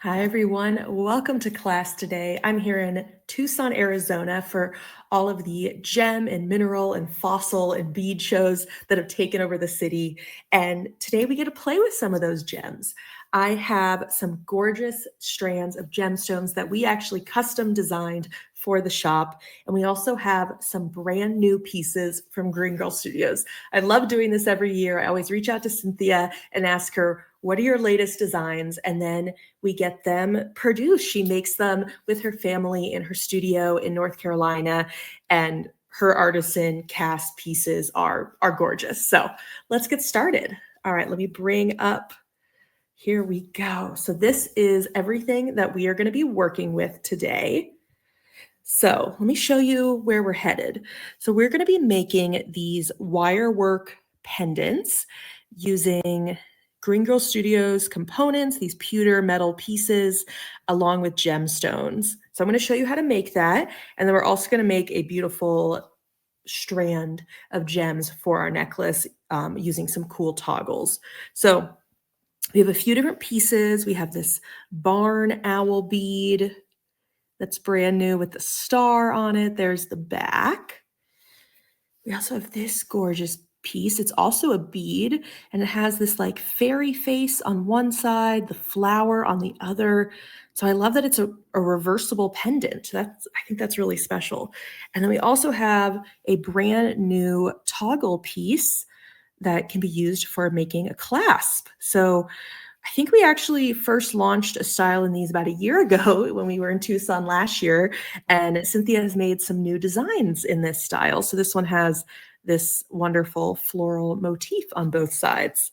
Hi, everyone. Welcome to class today. I'm here in Tucson, Arizona for all of the gem and mineral and fossil and bead shows that have taken over the city. And today we get to play with some of those gems. I have some gorgeous strands of gemstones that we actually custom designed for the shop. And we also have some brand new pieces from Green Girl Studios. I love doing this every year. I always reach out to Cynthia and ask her, what are your latest designs? And then we get them produced. She makes them with her family in her studio in North Carolina, and her artisan cast pieces are gorgeous. So let's get started. All right, let me bring up, here we go. So this is everything that we are going to be working with today. So let me show you where we're headed. So we're going to be making these wirework pendants using Green Girl Studios components, these pewter metal pieces, along with gemstones. So I'm going to show you how to make that. And then we're also going to make a beautiful strand of gems for our necklace using some cool toggles. So we have a few different pieces. We have this barn owl bead that's brand new with the star on it. There's the back. We also have this gorgeous piece. It's also a bead, and it has this like fairy face on one side, the flower on the other. So I love that it's a reversible pendant. I think that's really special. And then we also have a brand new toggle piece that can be used for making a clasp. So I think we actually first launched a style in these about a year ago when we were in Tucson last year, and Cynthia has made some new designs in this style. So this one has this wonderful floral motif on both sides.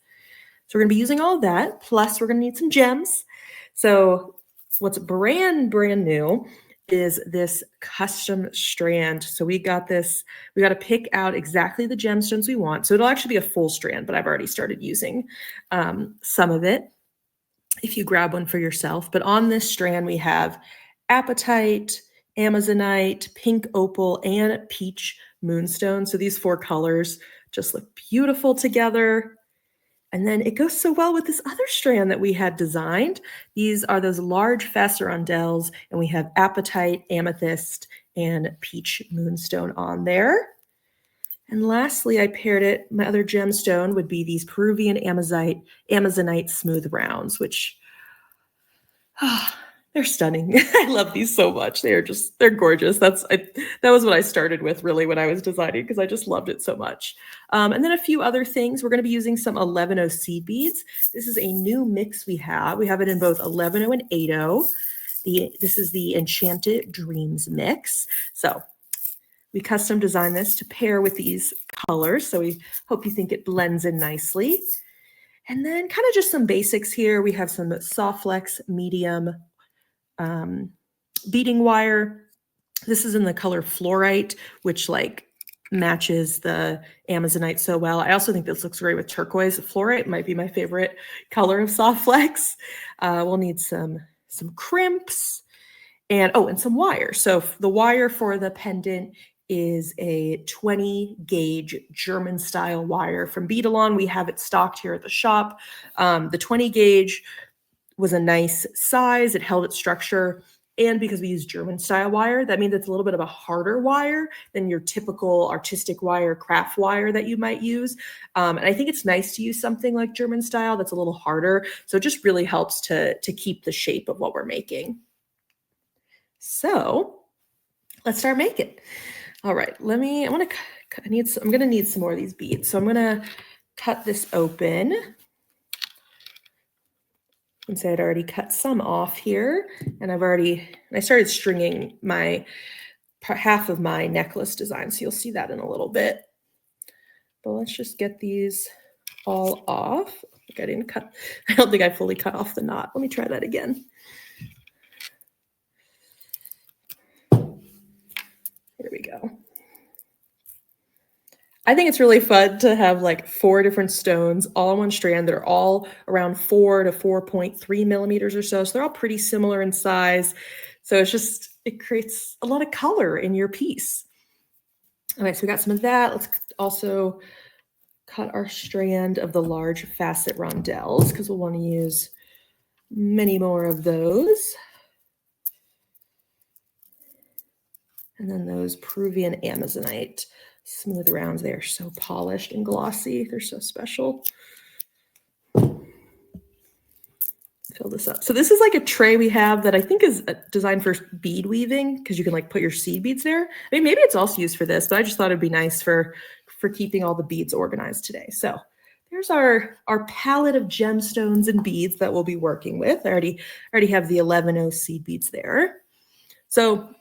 So we're going to be using all of that, plus we're going to need some gems. So what's brand new is this custom strand. So we got to pick out exactly the gemstones we want. So it'll actually be a full strand, but I've already started using some of it if you grab one for yourself. But on this strand, we have Apatite, Amazonite, pink opal, and peach moonstone. So these four colors just look beautiful together. And then it goes so well with this other strand that we had designed. These are those Large-Facet rondelles, and we have Apatite, Amethyst, and peach moonstone on there. And lastly, I paired it, my other gemstone would be these Peruvian Amazonite smooth rounds, which, they're stunning. I love these so much. They're gorgeous. That was what I started with really when I was designing, because I just loved it so much. And then a few other things. We're going to be using some 11O seed beads. This is a new mix we have. We have it in both 11O and 8O. This is the Enchanted Dreams mix. So we custom designed this to pair with these colors. So we hope you think it blends in nicely. And then kind of just some basics here. We have some soft flex medium beading wire. This is in the color Fluorite, which like matches the Amazonite so well. I also think this looks great with turquoise. Fluorite might be my favorite color of soft flex. We'll need some crimps and some wire. So the wire for the pendant is a 20 gauge German style wire from Beadalon. We have it stocked here at the shop. The 20 gauge was a nice size. It held its structure. And because we use German style wire, that means it's a little bit of a harder wire than your typical artistic wire, craft wire that you might use. And I think it's nice to use something like German style that's a little harder. So it just really helps to keep the shape of what we're making. So let's start making. All right, I'm going to need some more of these beads. So I'm going to cut this open. And say I'd already cut some off here, and I started stringing half of my necklace design. So you'll see that in a little bit. But let's just get these all off. I don't think I fully cut off the knot. Let me try that again. Here we go. I think it's really fun to have like 4 different stones all on one strand. They're all around 4 to 4.3 millimeters or so. So they're all pretty similar in size. So it creates a lot of color in your piece. All right, so we got some of that. Let's also cut our strand of the Large-Facet rondelles, because we'll want to use many more of those. And then those Peruvian Amazonite smooth rounds, they are so polished and glossy. They're so special. Fill this up. So this is like a tray we have that I think is designed for bead weaving because you can like put your seed beads there. I mean, maybe it's also used for this, but I just thought it'd be nice for keeping all the beads organized today. So there's our palette of gemstones and beads that we'll be working with. I already have the 11O seed beads there. So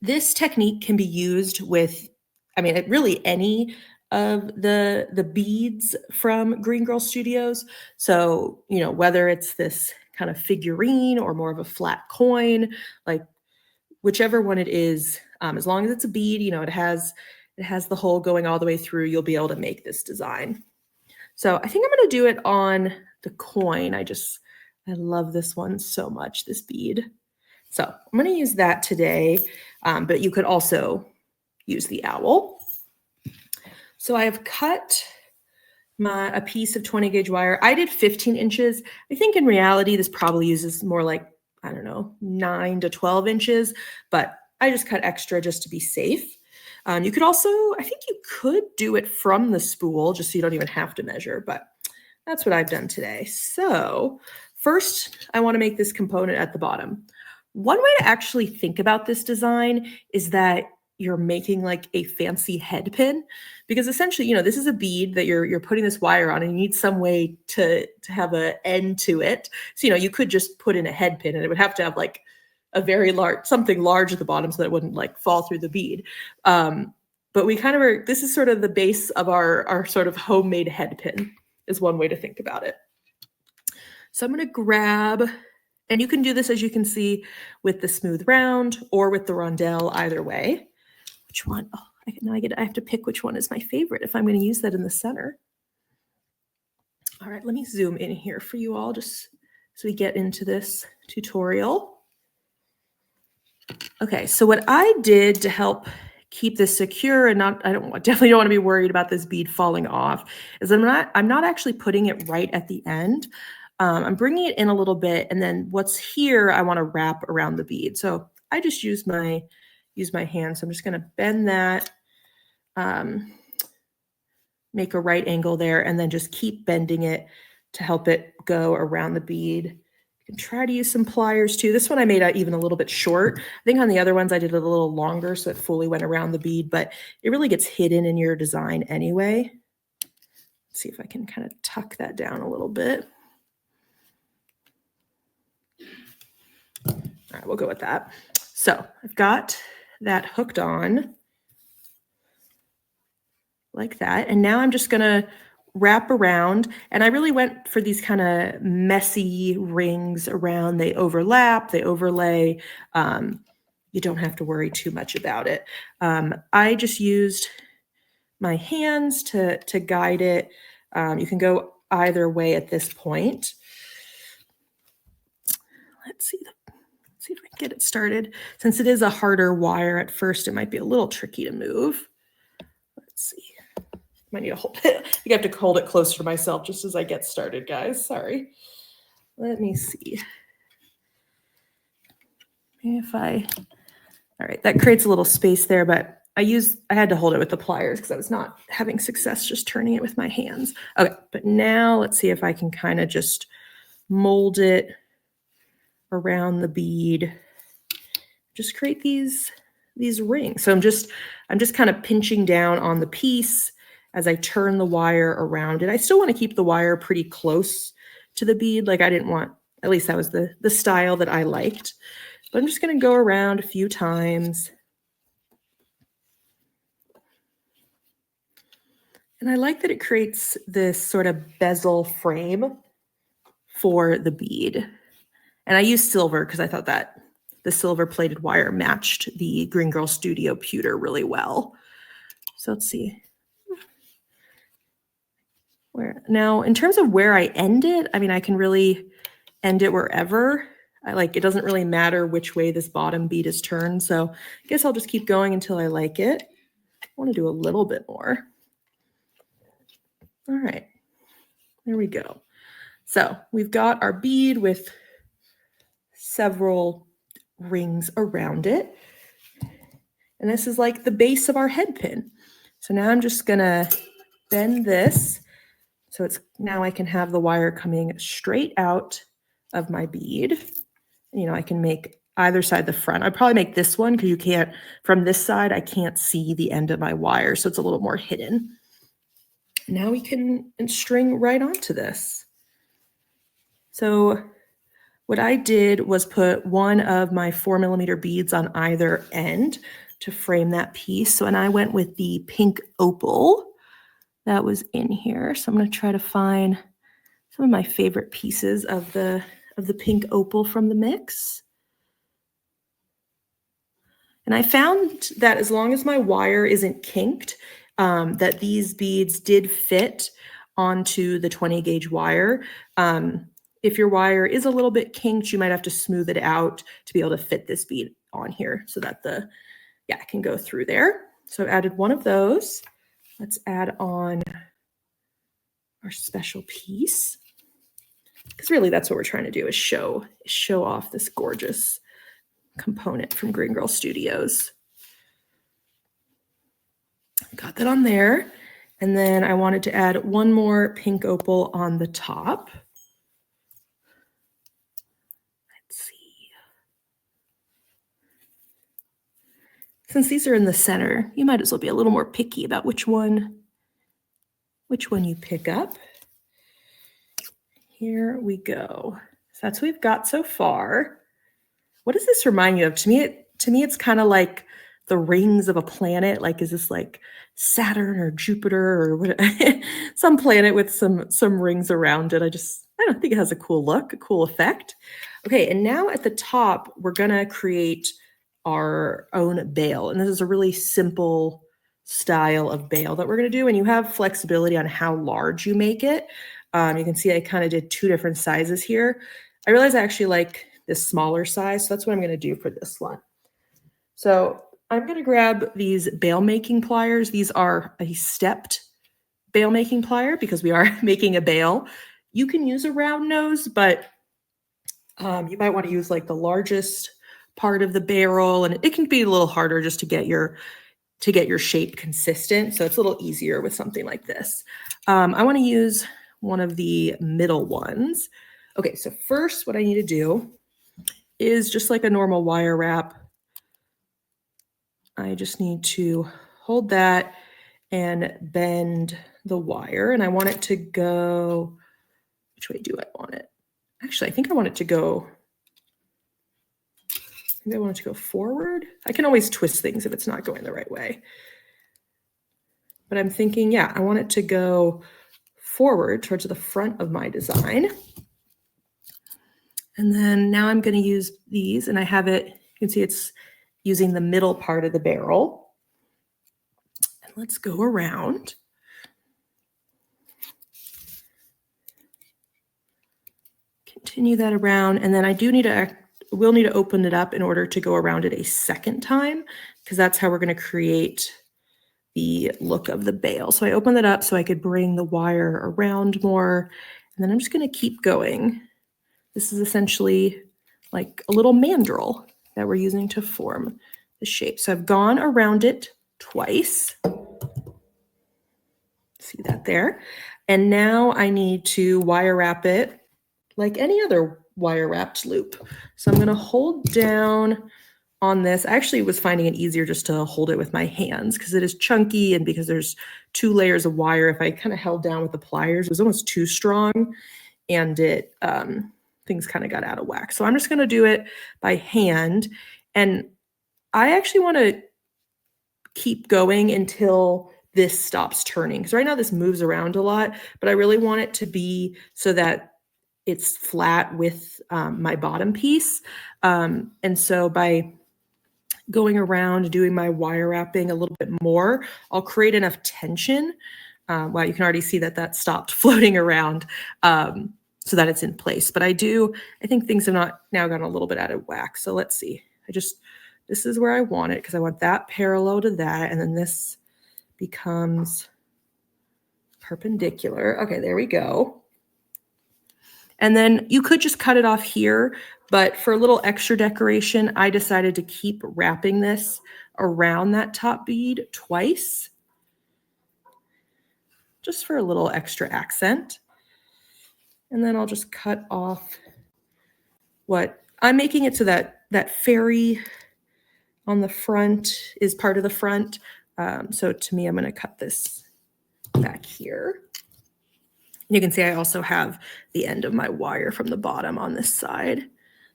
this technique can be used with, I mean, really any of the beads from Green Girl Studios. So, you know, whether it's this kind of figurine or more of a flat coin, like whichever one it is, as long as it's a bead, you know, it has the hole going all the way through, you'll be able to make this design. So I think I'm going to do it on the coin. I love this one so much, this bead. So I'm going to use that today, but you could also use the owl. So I have cut a piece of 20 gauge wire. I did 15 inches. I think in reality, this probably uses more like, I don't know, 9 to 12 inches, but I just cut extra just to be safe. You could also, I think you could do it from the spool just so you don't even have to measure, but that's what I've done today. So first, I want to make this component at the bottom. One way to actually think about this design is that you're making like a fancy head pin, because essentially, you know, this is a bead that you're putting this wire on and you need some way to have an end to it. So, you know, you could just put in a head pin and it would have to have like a very large, something large at the bottom so that it wouldn't like fall through the bead. But we kind of are, this is sort of the base of our sort of homemade head pin is one way to think about it. So I'm going to grab, and you can do this, as you can see, with the smooth round or with the rondelle, either way. Which one? Oh, I have to pick which one is my favorite if I'm going to use that in the center. All right, let me zoom in here for you all just so we get into this tutorial. Okay, so what I did to help keep this secure and definitely don't want to be worried about this bead falling off is I'm not actually putting it right at the end. I'm bringing it in a little bit, and then what's here I want to wrap around the bead. So I just use my hand. So I'm just going to bend that, make a right angle there, and then just keep bending it to help it go around the bead. You can try to use some pliers too. This one I made even a little bit short. I think on the other ones I did it a little longer so it fully went around the bead, but it really gets hidden in your design anyway. Let's see if I can kind of tuck that down a little bit. All right, we'll go with that. So I've got that hooked on like that. And now I'm just going to wrap around. And I really went for these kind of messy rings around. They overlap, they overlay. You don't have to worry too much about it. I just used my hands to guide it. You can go either way at this point. Let's see if I can get it started. Since it is a harder wire at first, it might be a little tricky to move. Let's see. Might need to hold it. You have to hold it closer to myself just as I get started, guys. Sorry. Let me see. All right, that creates a little space there, but I had to hold it with the pliers because I was not having success just turning it with my hands. Okay, but now let's see if I can kind of just mold it around the bead. Just create these rings. So I'm just kind of pinching down on the piece as I turn the wire around it. I still want to keep the wire pretty close to the bead. Like I didn't want, at least that was the style that I liked. But I'm just going to go around a few times. And I like that it creates this sort of bezel frame for the bead. And I used silver because I thought that the silver plated wire matched the Green Girl Studio pewter really well. So let's see. Now, in terms of where I end it, I mean, I can really end it wherever. It doesn't really matter which way this bottom bead is turned. So I guess I'll just keep going until I like it. I want to do a little bit more. All right, there we go. So we've got our bead with several rings around it. And this is like the base of our head pin. So now I'm just gonna bend this. So it's now I can have the wire coming straight out of my bead. You know, I can make either side the front. I'd probably make this one because you can't, from this side, I can't see the end of my wire. So it's a little more hidden. Now we can string right onto this. So what I did was put one of my 4mm beads on either end to frame that piece. So, and I went with the pink opal that was in here. So I'm going to try to find some of my favorite pieces of the pink opal from the mix. And I found that as long as my wire isn't kinked, that these beads did fit onto the 20 gauge wire. If your wire is a little bit kinked, you might have to smooth it out to be able to fit this bead on here so that it can go through there. So I've added one of those. Let's add on our special piece. Because really that's what we're trying to do is show off this gorgeous component from Green Girl Studios. Got that on there. And then I wanted to add one more pink opal on the top. Let's see. Since these are in the center, you might as well be a little more picky about which one you pick up. Here we go. So that's what we've got so far. What does this remind you of? To me, it's kind of like the rings of a planet. Like, is this like Saturn or Jupiter or what? Some planet with some rings around it. I don't think it has a cool look, a cool effect. Okay, and now at the top, we're gonna create our own bail. And this is a really simple style of bail that we're gonna do. And you have flexibility on how large you make it. You can see I kind of did two different sizes here. I realize I actually like this smaller size, so that's what I'm going to do for this one. So I'm going to grab these bail making pliers. These are a stepped bail making plier because we are making a bail. You can use a round nose, but you might want to use like the largest part of the barrel, and it can be a little harder just to get your shape consistent. So it's a little easier with something like this. I want to use one of the middle ones. Okay, so first what I need to do is just like a normal wire wrap. I just need to hold that and bend the wire. And I want it to go, which way do I want it? Actually, I think I want it to go, maybe I want it to go forward. I can always twist things if it's not going the right way. But I'm thinking, yeah, I want it to go forward towards the front of my design. And then now I'm going to use these, and I have it, you can see it's using the middle part of the barrel. And let's go around. Continue that around, and then I will need to open it up in order to go around it a second time, because that's how we're going to create the look of the bail. So I opened it up so I could bring the wire around more, and then I'm just going to keep going. This is essentially like a little mandrel that we're using to form the shape. So I've gone around it twice. See that there? And now I need to wire wrap it like any other wire wrapped loop. So I'm going to hold down on this. I actually was finding it easier just to hold it with my hands because it is chunky, and because there's 2 layers of wire, if I kind of held down with the pliers, it was almost too strong, and it things kind of got out of whack. So I'm just going to do it by hand, and I actually want to keep going until this stops turning, because right now this moves around a lot, but I really want it to be so that it's flat with my bottom piece. And so by going around doing my wire wrapping a little bit more, I'll create enough tension. Wow, you can already see that stopped floating around so that it's in place. But I think things have now gotten a little bit out of whack. So let's see. This is where I want it, because I want that parallel to that. And then this becomes perpendicular. Okay, there we go. And then you could just cut it off here, but for a little extra decoration, I decided to keep wrapping this around that top bead twice, just for a little extra accent. And then I'll just cut off what I'm making it so that fairy on the front is part of the front. So to me, I'm going to cut this back here. You can see I also have the end of my wire from the bottom on this side.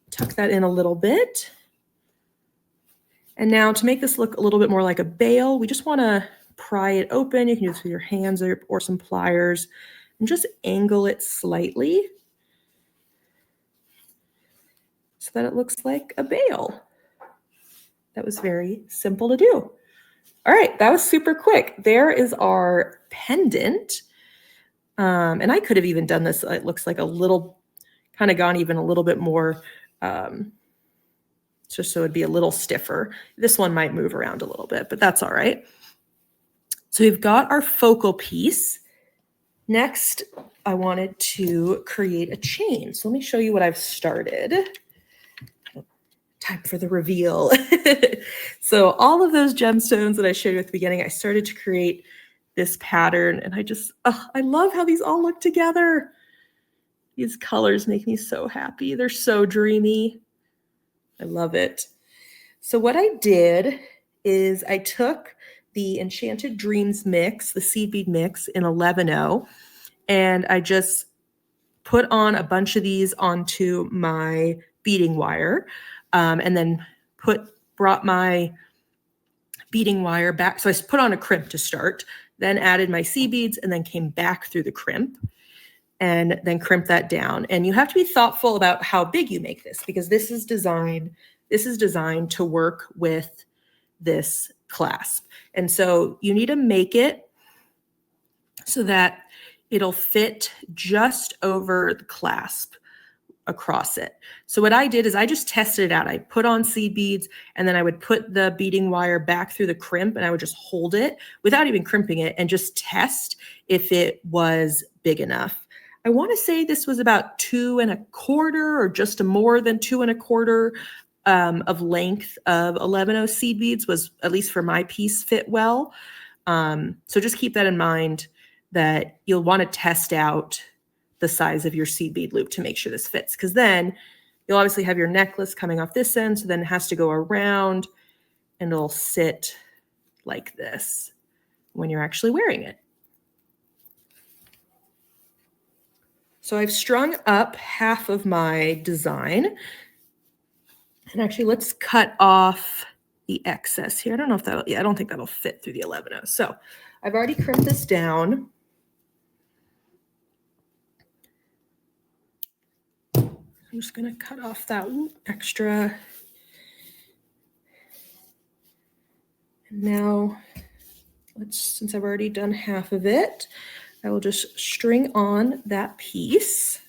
Tuck that in a little bit. And now to make this look a little bit more like a bail, we just want to pry it open. You can do this with your hands or some pliers and just angle it slightly so that it looks like a bail. That was very simple to do. All right, that was super quick. There is our pendant. And I could have even done this. It looks like a little, kind of gone even a little bit more, just so it'd be a little stiffer. This one might move around a little bit, but that's all right. So we've got our focal piece. Next, I wanted to create a chain. So let me show you what I've started. Time for the reveal. So all of those gemstones that I showed you at the beginning, I started to create this pattern, and I love how these all look together. These colors make me so happy. They're so dreamy. I love it. So what I did is I took the Enchanted Dreams mix, the seed bead mix in 11-0, and I just put on a bunch of these onto my beading wire, and then brought my beading wire back. So I put on a crimp to start, then added my seed beads, and then came back through the crimp and then crimp that down. And you have to be thoughtful about how big you make this, because this is designed to work with this clasp. And so you need to make it so that it'll fit just over the clasp across it. So what I did is I just tested it out. I put on seed beads, and then I would put the beading wire back through the crimp, and I would just hold it without even crimping it and just test if it was big enough. I want to say this was about 2 1/4 or just more than 2 1/4 of length of 11-0 seed beads was, at least for my piece, fit well. So just keep that in mind, that you'll want to test out the size of your seed bead loop to make sure this fits, because then you'll obviously have your necklace coming off this end, so then it has to go around and it'll sit like this when you're actually wearing it. So I've strung up half of my design, and actually let's cut off the excess here. I don't know if that'll, I don't think that'll fit through the 11-0. So I've already crimped this down. I'm just going to cut off that extra. And now, since I've already done half of it, I will just string on that piece.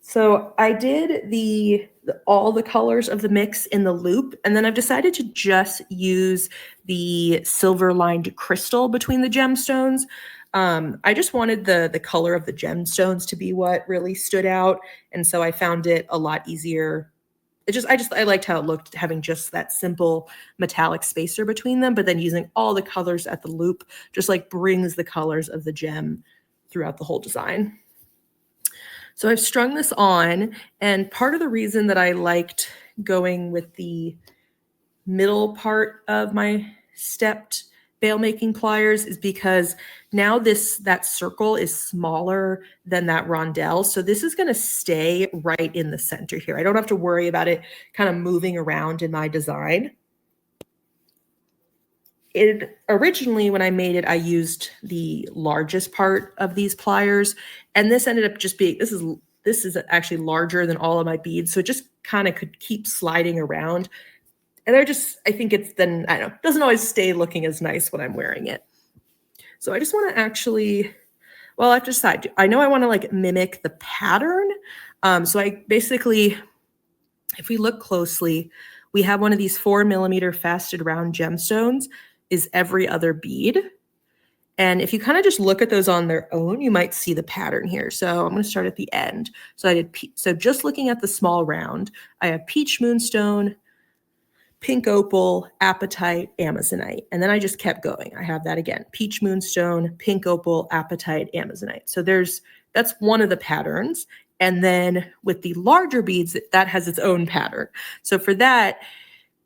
So I did all the colors of the mix in the loop, and then I've decided to just use the silver lined crystal between the gemstones. I just wanted the color of the gemstones to be what really stood out. And so I found it a lot easier. I liked how it looked, having just that simple metallic spacer between them, but then using all the colors at the loop just like brings the colors of the gem throughout the whole design. So I've strung this on, and part of the reason that I liked going with the middle part of my stepped bail making pliers is because now that circle is smaller than that rondelle. So this is going to stay right in the center here. I don't have to worry about it kind of moving around in my design. Originally, when I made it, I used the largest part of these pliers, and this ended up just being, this is actually larger than all of my beads. So it just kind of could keep sliding around. And I think it's then, I don't know, doesn't always stay looking as nice when I'm wearing it. So I just want to actually, well, I have to decide. I know I want to like mimic the pattern. So I basically, if we look closely, we have one of these 4 mm faceted round gemstones is every other bead. And if you kind of just look at those on their own, you might see the pattern here. So I'm going to start at the end. So just looking at the small round, I have peach moonstone, pink opal, apatite, amazonite. And then I just kept going. I have that again, peach moonstone, pink opal, apatite, amazonite. So that's one of the patterns. And then with the larger beads, that has its own pattern. So for that,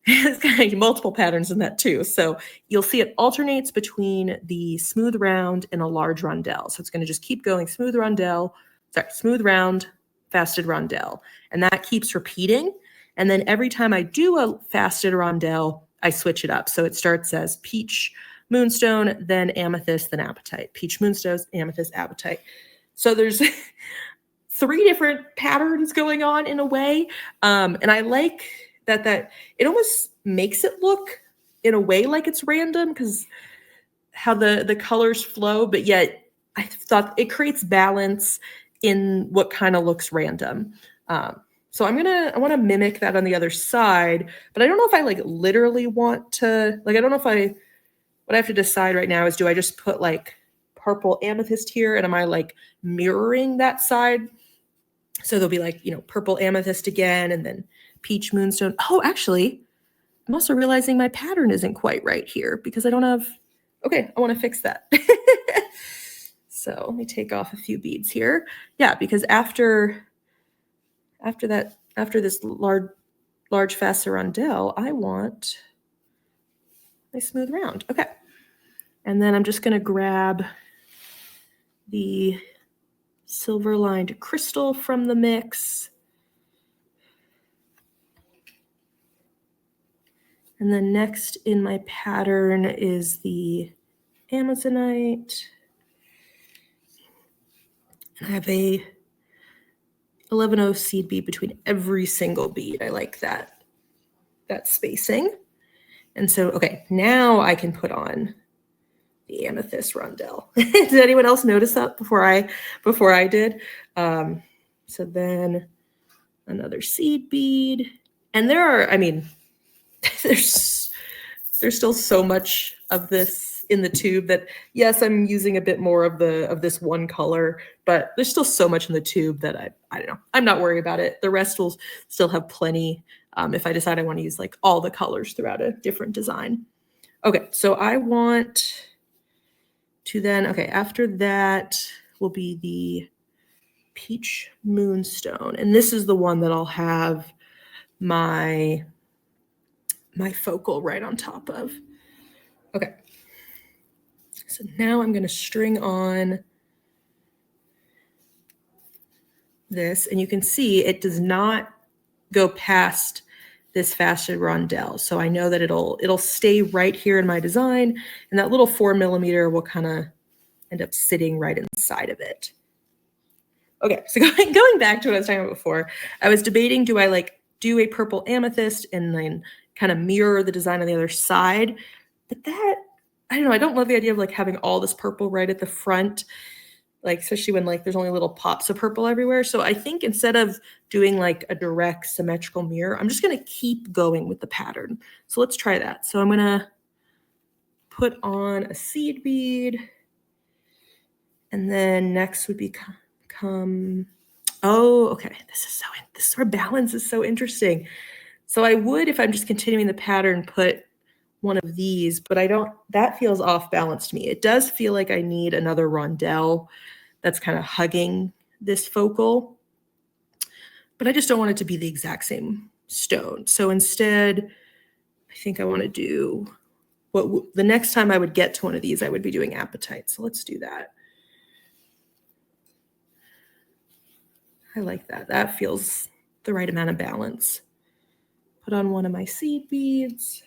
it's got multiple patterns in that too. So you'll see it alternates between the smooth round and a large rondelle. So it's going to just keep going smooth round, faceted rondelle. And that keeps repeating. And then every time I do a faceted rondelle, I switch it up. So it starts as peach, moonstone, then amethyst, then apatite. Peach, moonstone, amethyst, apatite. So there's 3 different patterns going on in a way. And I like that it almost makes it look in a way like it's random because how the colors flow, but yet I thought it creates balance in what kind of looks random. So I want to mimic that on the other side, but I don't know if I like literally want to, like, I don't know if what I have to decide right now is, do I just put like purple amethyst here and am I like mirroring that side? So there'll be like, purple amethyst again, and then peach moonstone. Oh, actually, I'm also realizing my pattern isn't quite right here because I don't have, okay, I want to fix that. So let me take off a few beads here. Yeah, because after this large-facet rondelle, I want a smooth round. Okay. And then I'm just going to grab the silver-lined crystal from the mix. And then next in my pattern is the amazonite. I have a 11-0 seed bead between every single bead. I like that spacing. And so, okay, now I can put on the amethyst rondelle. Did anyone else notice that before I did? So then another seed bead. And there's still so much of this in the tube that, yes, I'm using a bit more of this one color, but there's still so much in the tube that I don't know. I'm not worried about it. The rest will still have plenty if I decide I want to use like all the colors throughout a different design. Okay, so I want to then, okay, after that will be the peach moonstone. And this is the one that I'll have my focal right on top of. Okay. So now I'm going to string on this, and you can see it does not go past this faceted rondelle. So I know that it'll stay right here in my design, and that little 4mm will kind of end up sitting right inside of it. Okay, so going back to what I was talking about before, I was debating, do I like do a purple amethyst and then kind of mirror the design on the other side? But that, I don't know, I don't love the idea of like having all this purple right at the front, like especially when like there's only little pops of purple everywhere. So I think instead of doing like a direct symmetrical mirror, I'm just going to keep going with the pattern. So let's try that. So I'm going to put on a seed bead, and then next would become, oh, okay, this is where balance is so interesting. So I would, if I'm just continuing the pattern, put one of these, but that feels off balance to me. It does feel like I need another rondelle that's kind of hugging this focal, but I just don't want it to be the exact same stone. So instead, I think I want to do the next time I would get to one of these, I would be doing apatite. So let's do that. I like that. That feels the right amount of balance. Put on one of my seed beads.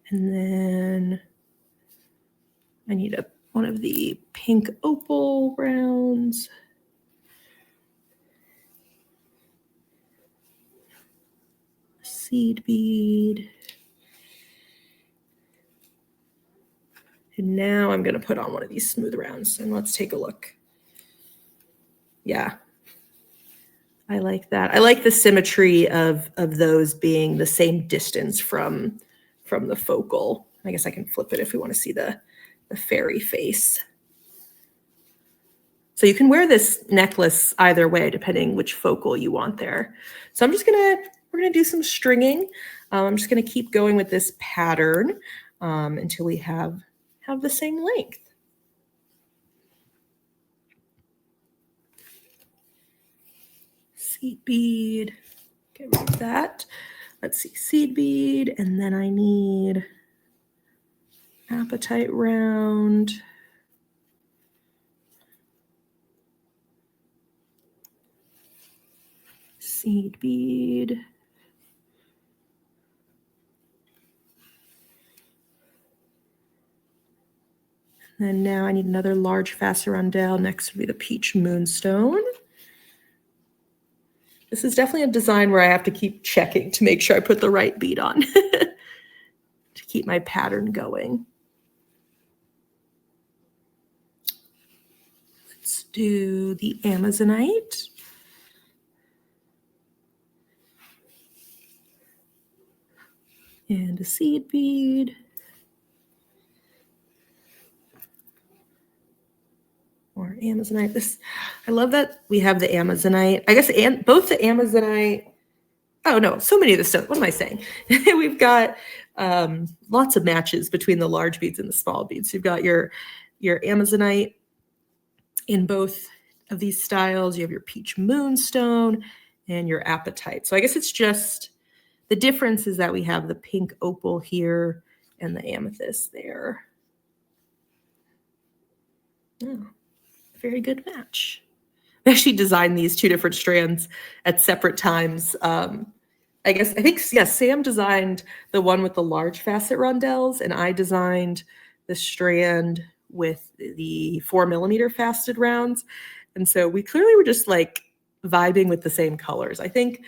And then I need one of the pink opal rounds. Seed bead. And now I'm going to put on one of these smooth rounds, and let's take a look. Yeah, I like that. I like the symmetry of those being the same distance from the focal. I guess I can flip it if we want to see the fairy face. So you can wear this necklace either way, depending which focal you want there. So we're gonna do some stringing. I'm just gonna keep going with this pattern until we have the same length. Seed bead, get rid of that. Let's see, seed bead, and then I need apatite round. Seed bead. And then now I need another Large-Facet Rondelle. Next would be the peach moonstone. This is definitely a design where I have to keep checking to make sure I put the right bead on to keep my pattern going. Let's do the Amazonite. And a seed bead. Or Amazonite. I love that we have the Amazonite. I guess both the Amazonite. Oh no, so many of the stones. What am I saying? We've got lots of matches between the large beads and the small beads. You've got your Amazonite in both of these styles. You have your peach moonstone and your apatite. So I guess it's just the difference is that we have the pink opal here and the amethyst there. Oh, very good match. I actually designed these two different strands at separate times. I think, yes, Sam designed the one with the large facet rondelles, and I designed the strand with the 4mm faceted rounds. And so we clearly were just like vibing with the same colors. I think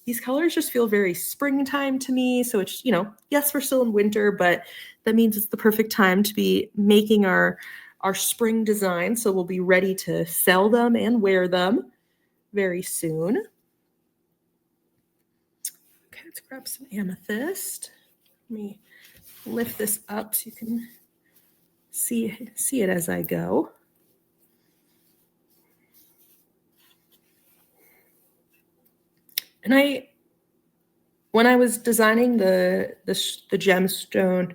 these colors just feel very springtime to me. So it's, yes, we're still in winter, but that means it's the perfect time to be making our spring design. So we'll be ready to sell them and wear them very soon. Okay, let's grab some amethyst. Let me lift this up so you can see it as I go. And when I was designing the gemstone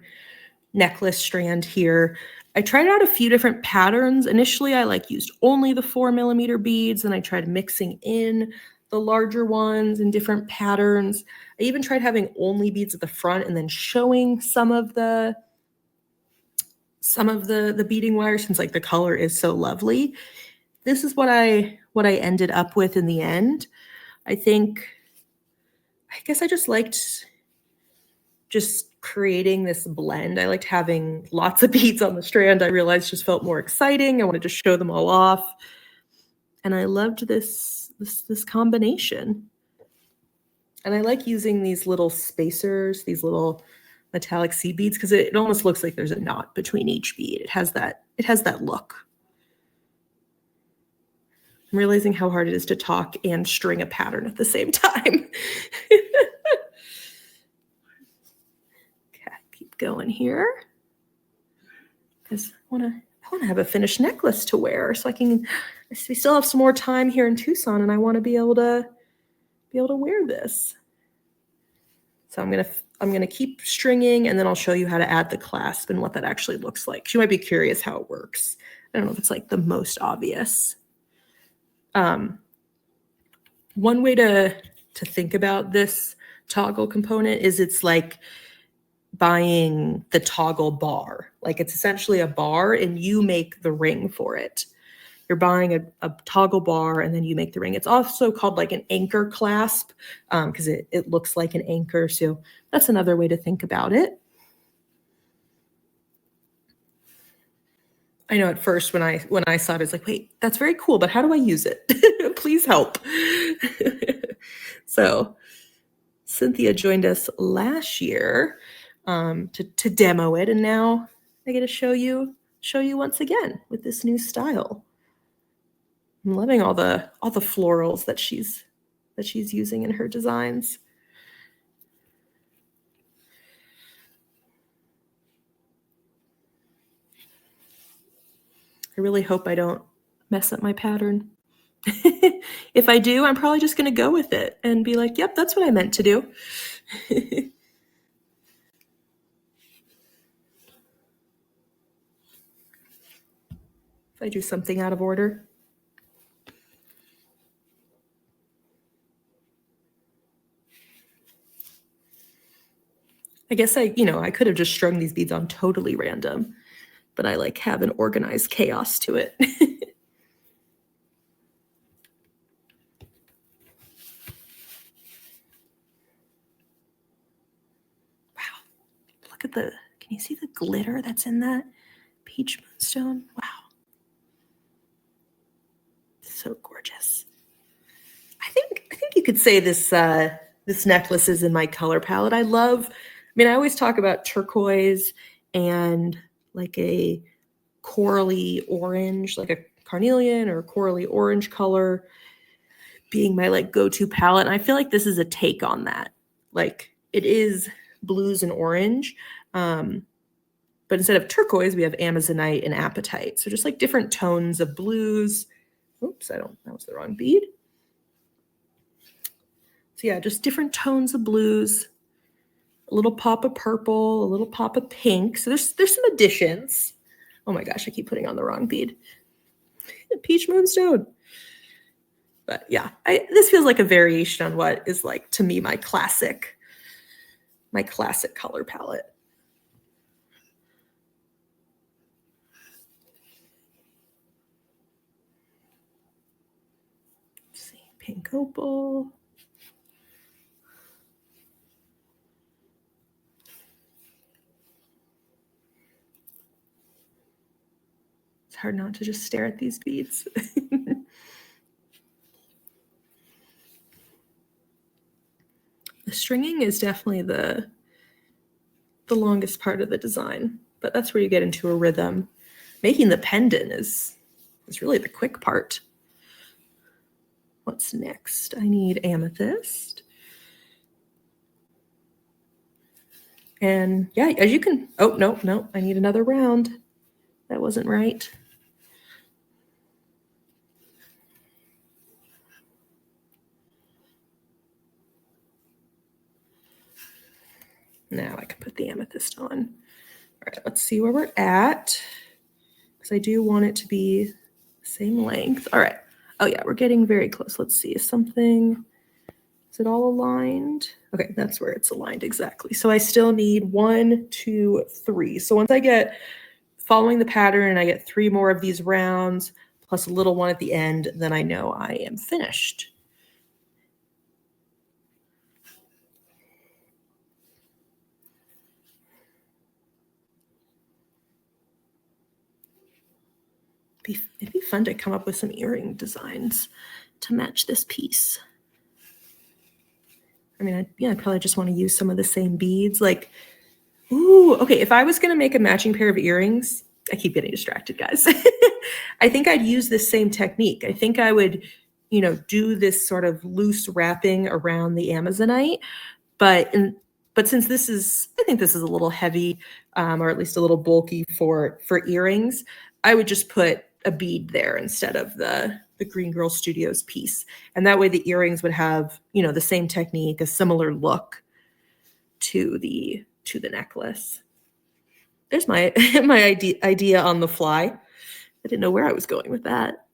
necklace strand here, I tried out a few different patterns. Initially, I used only the 4mm beads, and I tried mixing in the larger ones in different patterns. I even tried having only beads at the front and then showing some of the beading wire, since the color is so lovely. This is what I ended up with in the end. I guess I just liked creating this blend. I liked having lots of beads on the strand. I realized just felt more exciting. I wanted to show them all off. And I loved this combination. And I like using these little spacers, these little metallic seed beads, because it almost looks like there's a knot between each bead. It has that look. I'm realizing how hard it is to talk and string a pattern at the same time. Okay, keep going here. Because I want to have a finished necklace to wear, so we still have some more time here in Tucson, and I want to be able to wear this. So I'm gonna keep stringing, and then I'll show you how to add the clasp and what that actually looks like. You might be curious how it works. I don't know if it's the most obvious. One way to think about this toggle component is it's like buying the toggle bar. It's essentially a bar, and you make the ring for it. You're buying a toggle bar, and then you make the ring. It's also called an anchor clasp because it looks like an anchor. So that's another way to think about it. I know at first when I saw it, it's wait, that's very cool, but how do I use it? Please help. So Cynthia joined us last year to demo it, and now I get to show you once again with this new style. I'm loving all the florals that she's using in her designs. I really hope I don't mess up my pattern. If I do, I'm probably just going to go with it and be like, yep, that's what I meant to do. If I do something out of order. I guess I could have just strung these beads on totally random, but I like have an organized chaos to it. Wow, look at can you see the glitter that's in that peach moonstone? Wow. So gorgeous. I think you could say this this necklace is in my color palette. I always talk about turquoise and like a corally orange, like a carnelian or corally orange color being my like go-to palette. And I feel like this is a take on that. Like it is blues and orange. But instead of turquoise, we have amazonite and apatite. So just like different tones of blues. Oops, that was the wrong bead. So yeah, just different tones of blues, a little pop of purple, a little pop of pink. So there's some additions. Oh my gosh, I keep putting on the wrong bead. Peach moonstone. But yeah, this feels like a variation on what is like to me my classic color palette. Let's see, pink opal. It's hard not to just stare at these beads. The stringing is definitely the longest part of the design, but that's where you get into a rhythm. Making the pendant is really the quick part. What's next? I need amethyst. And yeah, as you can, oh, no, I need another round. That wasn't right. Now I can put the amethyst on. All right, let's see where we're at. Because I do want it to be the same length. All right. Oh yeah, we're getting very close. Let's see. Is it all aligned? Okay, that's where it's aligned exactly. So I still need 1, 2, 3. So once I get following the pattern and I get 3 more of these rounds plus a little one at the end, then I know I am finished. It'd be fun to come up with some earring designs to match this piece. I mean, I probably just want to use some of the same beads. Like, ooh, okay, if I was going to make a matching pair of earrings, I keep getting distracted, guys. I think I'd use this same technique. I think I would, do this sort of loose wrapping around the amazonite, but since I think this is a little heavy, or at least a little bulky for earrings, I would just put a bead there instead of the Green Girl Studios piece. And that way the earrings would have, the same technique, a similar look to the necklace. There's my idea on the fly. I didn't know where I was going with that.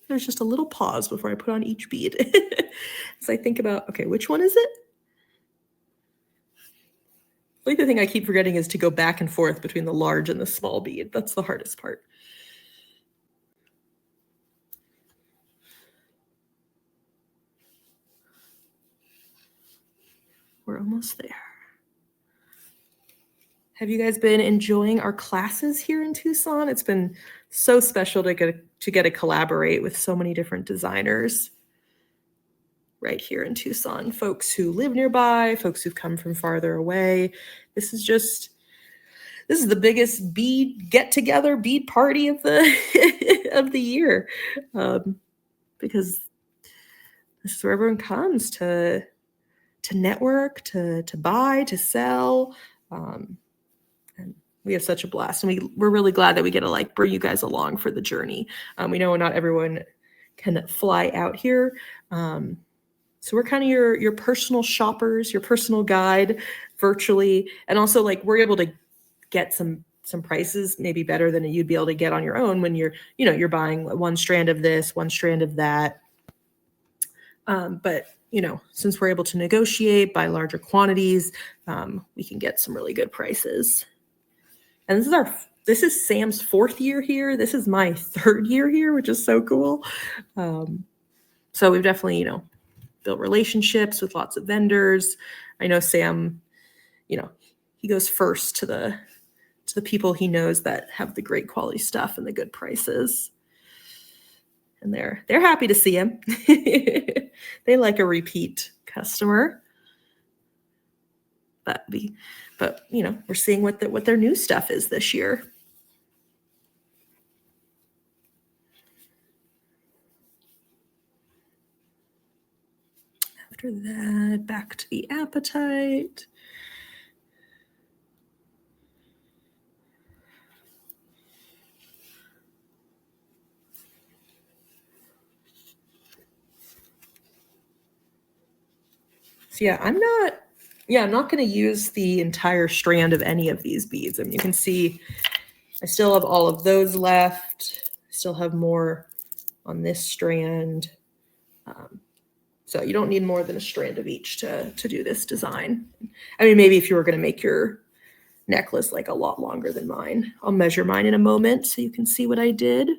There's just a little pause before I put on each bead. So I think about, okay, which one is it? Like the thing I keep forgetting is to go back and forth between the large and the small bead. That's the hardest part. We're almost there. Have you guys been enjoying our classes here in Tucson? It's been so special to get to collaborate with so many different designers right here in Tucson. Folks who live nearby, folks who've come from farther away. This is the biggest bead get-together, bead party of the of the year, because this is where everyone comes to network, to buy, to sell. And we have such a blast, and we're really glad that we get to like bring you guys along for the journey. We know not everyone can fly out here. So we're kind of your personal shoppers, your personal guide virtually. And also like we're able to get some prices maybe better than you'd be able to get on your own when you're buying one strand of this, one strand of that. But since we're able to negotiate by larger quantities, we can get some really good prices. And this is Sam's 4th year here. This is my 3rd year here, which is so cool. So we've definitely, built relationships with lots of vendors. I know Sam, he goes first to the people he knows that have the great quality stuff and the good prices. And they're happy to see him. They like a repeat customer. But we're seeing what their new stuff is this year. After that, back to the Apatite. So yeah, I'm not going to use the entire strand of any of these beads. I mean, you can see I still have all of those left. I still have more on this strand. So you don't need more than a strand of each to do this design. I mean, maybe if you were going to make your necklace like a lot longer than mine. I'll measure mine in a moment so you can see what I did.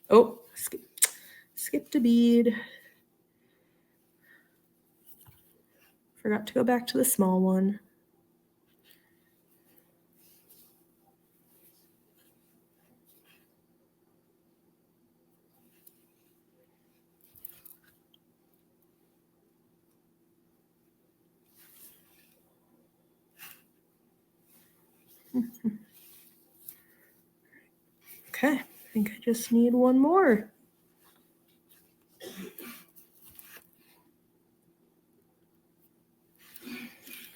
Oh, skipped a bead. Forgot to go back to the small one. Okay, I think I just need one more.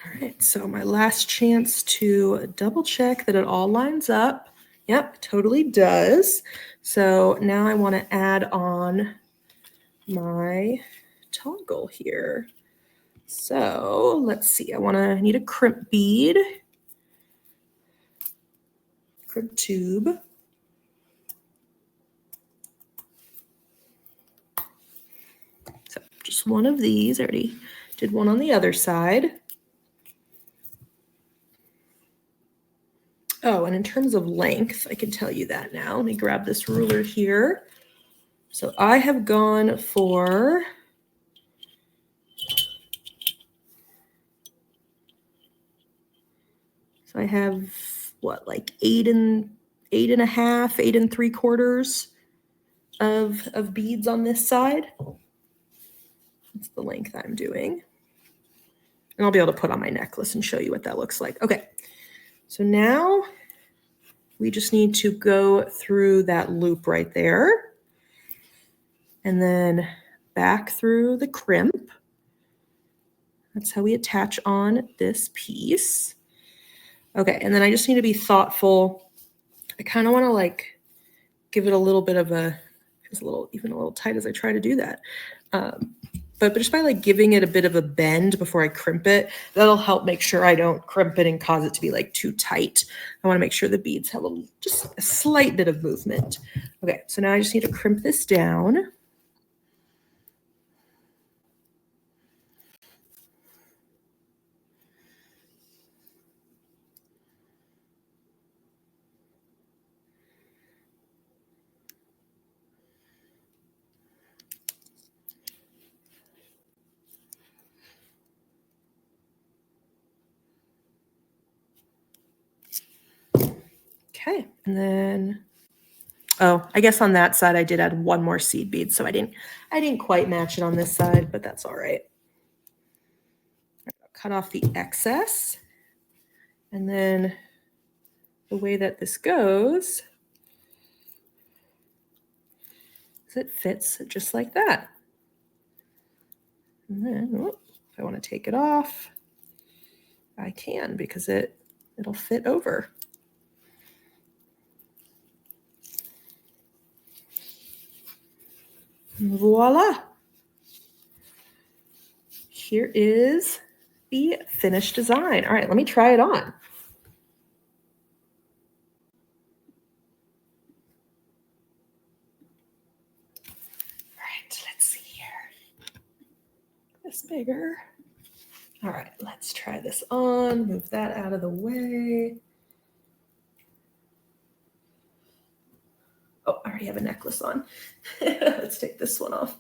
All right, so my last chance to double check that it all lines up. Yep, totally does. So now I want to add on my toggle here. So let's see, I need a crimp bead, crimp tube. So just one of these. I already did one on the other side. Oh, and in terms of length, I can tell you that now. Let me grab this ruler here. So I have gone for I have like 8.5, 8 3/4 of beads on this side. That's the length I'm doing. And I'll be able to put on my necklace and show you what that looks like. Okay, so now we just need to go through that loop right there and then back through the crimp. That's how we attach on this piece. Okay, and then I just need to be thoughtful. I kind of want to like give it a little bit of even a little tight as I try to do that. But just by like giving it a bit of a bend before I crimp it, that'll help make sure I don't crimp it and cause it to be like too tight. I want to make sure the beads have just a slight bit of movement. Okay, so now I just need to crimp this down. Okay, and then, oh, I guess on that side I did add one more seed bead, so I didn't quite match it on this side, but that's all right. I'll cut off the excess, and then the way that this goes is it fits just like that. And then, if I want to take it off, I can because it'll fit over. Voila. Here is the finished design. All right, let me try it on. All right, let's see here. This bigger. All right, let's try this on. Move that out of the way. Oh, I already have a necklace on. Let's take this one off.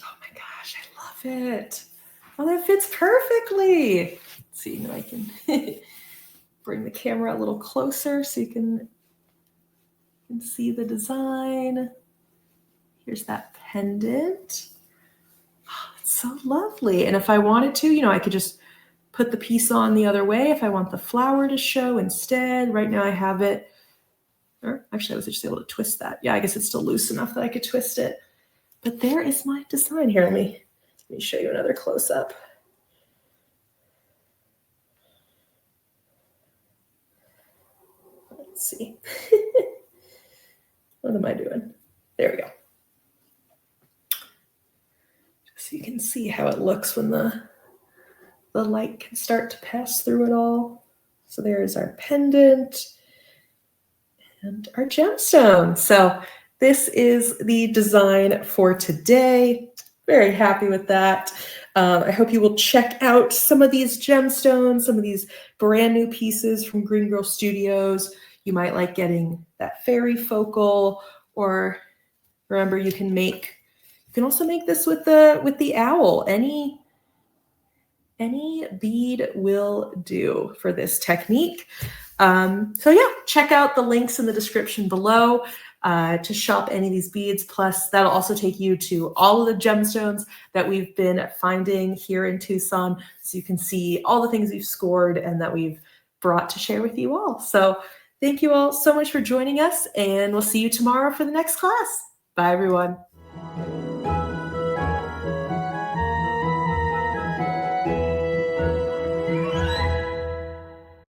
Oh my gosh, I love it. Oh, that fits perfectly. Let's see, now I can bring the camera a little closer so you can see the design. Here's that pendant. Oh, it's so lovely. And if I wanted to, I could just put the piece on the other way if I want the flower to show instead. Right now I have it, or actually I was just able to twist that. Yeah, I guess it's still loose enough that I could twist it. But there is my design here. Let me show you another close-up. Let's see. What am I doing? There we go. Just so you can see how it looks when the light can start to pass through it all. So there's our pendant and our gemstone. So this is the design for today. Very happy with that. I hope you will check out some of these gemstones, some of these brand new pieces from Green Girl Studios. You might like getting that fairy focal, or remember you can also make this with the owl. Any bead will do for this technique. So yeah, check out the links in the description below to shop any of these beads. Plus, that'll also take you to all of the gemstones that we've been finding here in Tucson, so you can see all the things we've scored and that we've brought to share with you all. So thank you all so much for joining us, and we'll see you tomorrow for the next class. Bye, everyone.